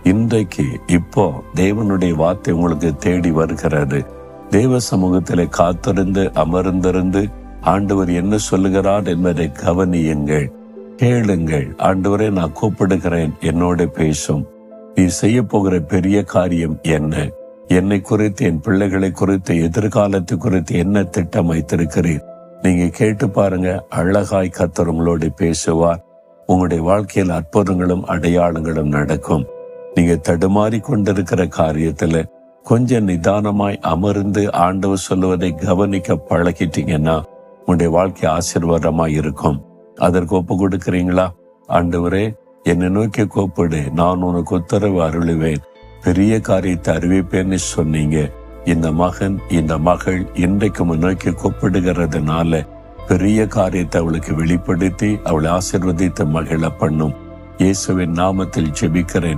இன்றைக்கு இப்போ தேவனுடைய வார்த்தை உங்களுக்கு தேடி வருகிறது. தேவ சமூகத்திலே காத்திருந்து அமர்ந்திருந்து ஆண்டவர் என்ன சொல்லுகிறார் என்பதை கவனியுங்கள், கேளுங்கள். ஆண்டவரே, நான் கூப்பிடுகிறேன், என்னோட பேசும். நீ செய்ய போகிற பெரிய காரியம் என்ன? என்னை குறித்து, என் பிள்ளைகளை குறித்து, எதிர்காலத்தை குறித்து என்ன திட்டம் வைத்திருக்கிறீர்? நீங்க கேட்டு பாருங்க. அழகாய் கர்த்தர் உங்களோடு பேசுவார். உங்களுடைய வாழ்க்கையில் அற்புதங்களும் அடையாளங்களும் நடக்கும். நீங்க தடுமாறி கொண்டிருக்கிற காரியத்துல கொஞ்சம் நிதானமாய் அமர்ந்து ஆண்டவர் சொல்லுவதை கவனிக்க பழகிட்டீங்கன்னா உங்களுடைய வாழ்க்கை ஆசீர்வாதமாய் இருக்கும். அதற்கு ஒப்பு கொடுக்கிறீங்களா? ஆண்டவரே, என்னை நோக்கி கூப்பிடு, நான் உனக்கு உத்தரவு அருளுவேன், பெரிய காரியத்தை அறிவிப்பேன்னு சொன்னீங்க. இந்த மகன், இந்த மகள் இன்றைக்கு நோக்கி கூப்பிடுகிறதுனால பெரிய காரியத்தை அவளுக்கு வெளிப்படுத்தி அவளை ஆசீர்வதித்து மகிழ பண்ணும். இயேசுவின் நாமத்தில் ஜெபிக்கிறேன்.